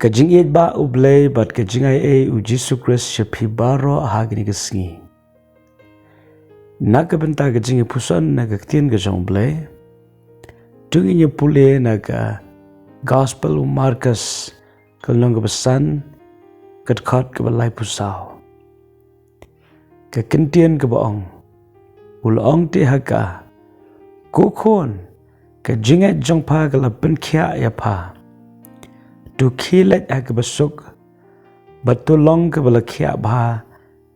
Ka jingngeit ba ublay bat ka jingngait u Jesu Christ shapi baro hagni gasngi. Naga benta ka Jingpuson naga ktien ka jong blay. Tungi nya pule naga Gospel u Marcus kalong ka basan katkot ka balay pusaw. Ka kentien ka baong. Ulong ti haka. Kukon ka jingngeit jong pa ka lapin kia ya pa. Tu kilat haka basuk. Batulong ka balakia ba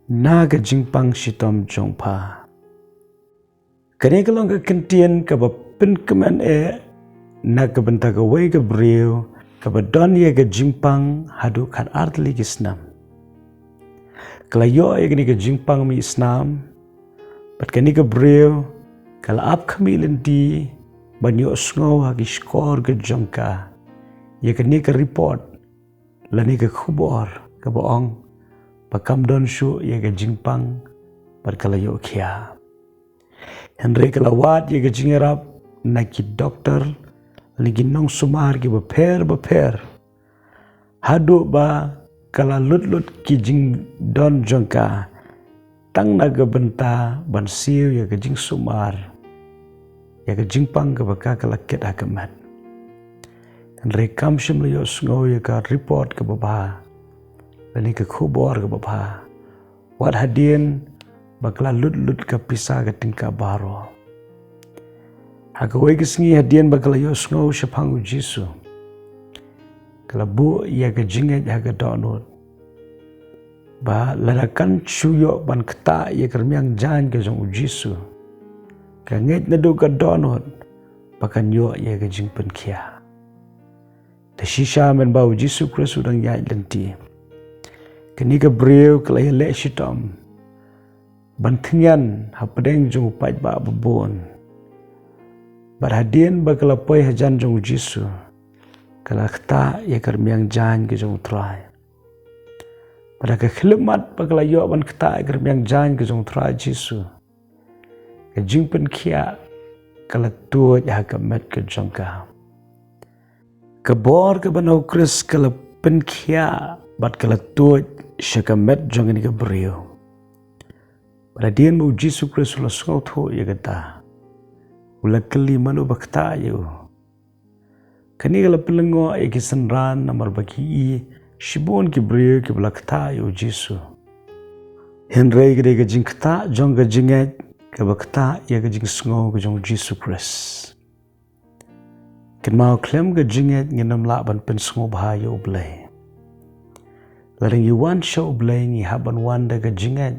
na ka jingpang shitom jong pa. Kani kalong ka kentien ka bapin kaman na ka benta ka way ka briyo ka badon ya ka jingpang hadu kan artli kisnam. Kalayo ya kani ka jingpang mi isnam bat kani ka briyo kala ap kami lendi banyo sngo hagi skor ka jongka ya kani ka report lani ka khubor ka baong pakam don shu ya ka jingpang bat kalayo kia. Henry kalawat ya ka jingerap na ki doktor lagi nong sumar ki baper hadu ba kala lut ki jing don jongka tang naga benta ban siu ya ka jing sumar ya ka jingpang ka baka kala ket hakamat. Henry kamshim liyo sngo ya ka report ka baba lani ka khubor ka baba wat hadien bakla lut ka pisa ka tingka baro. Haka way kisngi hadien bakla yo sngo shapangu Jesu. Kala bu ya ka jingngeit haka donut. Ba ladakan chuyo ban Ktah ya kermiang jan ka jong Jesu. Ka ngeit nadu ka donut bakan yo ya ka jingpen kia. Ta shisha men bau Jesu Christ udang yai lenti. Kani ka briyo kala ya le shitom. Bantingan hapadeng jong upat ba babon. Barhadien bakala poy hajan jong Jesu. Kala Ktah ya kermiang jan ke jong trai. Pada ka khilmat bakala yo ban Ktah ya kermiang jan ke jong trai Jesu. Ka jingpen kia kala tuot ya hakamet ke jong ka. Kabor ka banau Kris kala pen kia bat kala tuot syakamet jong ini ka beriyo. Pada dia mau Jesu Kristus ulah sengau tu ya kata, ulah keli malu bakta you. Kani kalau pelengo ya kisenran namar bagi shibon ki beriyo ki bakta you Jesu. Henry kede kajing Ktah jong kajinget ke bakta ya kajing sengau kajong Jesu Kristus. Ken mau klem kajinget ngenam laban pen sengau bahaya ublay. Larang yuwan show ublay ngi haban wanda kajinget.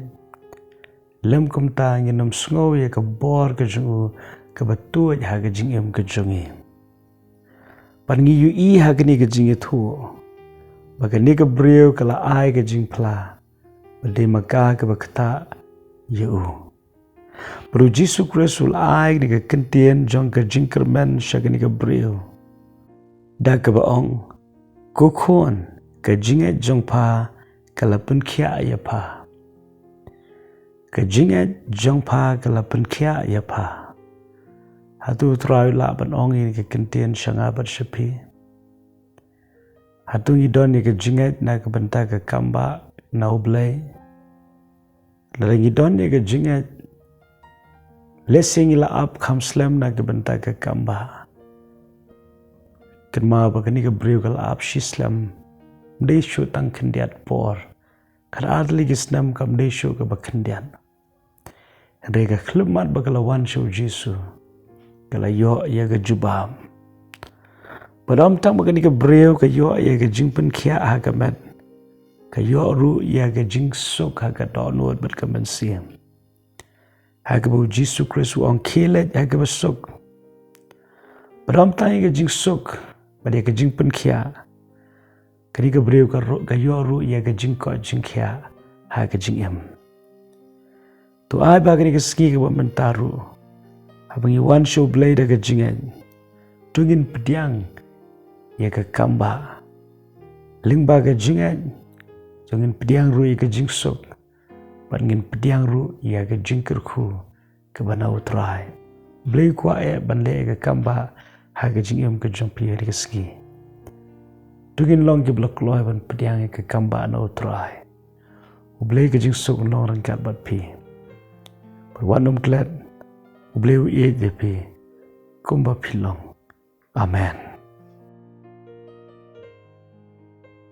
Lem kum ta nginam sngau ya ka bor ka jungu ka batuaj ha ka jingem ka jungi. Pan ngi yu i ha ka ni ka jingi thu. Baka ni ka briyo ka la ai ka jing pla. Bade maka ka bakta yu. Pero Jesu Christ ul ai ni ka kentien jong ka jing kermen sya ka ni ka briyo. Da ka baong kukun ka jinget jong pa ka lapun kia ya pa. Ka jingngeit jong pa ka lapin kia ya pa. Hatu terayu laban ongi ka kentien syangabat syapi. Hatu ngidon ni ka jingngeit na ka benta ka kamba na ublay. Lala ngidon ni ka jingngeit lesing ila ap kam slam na ka benta ka kamba. Kenma ba kani ka briyo ka la ap shislam. Mday syu tang kendiat por. Kada adli gisnam kam desyo ka bakendian. Henry ka khlumat bakalawan syu Jesu. Kala yo ya ka jubam. Padam tang bakani ka breu ka yo ya ka jingpen kia ha ka met. Ka yo ru ya ka jing sok ha ka donut bat ka mensiem. Ha ka bu Jesu Christ ong kilet ha ka basuk. Padam tang ya ka jing sok. Bad ya ka jingpen kia. Kani ka breu ka yo ru ya ka jingko jingkia ha ka jingem. Tu ai ba kani ka ski ka mentaru. Habang iwan show blade ka jingen. Tungin pediang ya ka kamba. Lingba ka jingen. Tungin pediang ru ya ka jingsok. Bangin pediang ru ya ka jingkerku ka banau trai. Blay kwa ban le ka kamba ha ka jingem ka jompi ya ka ski. tungin long ke blok loy ban pediang ke kamba no try ublei ke jing suk no rang kat bat pi perwanum klet ublei e de pi kumba pilong amen.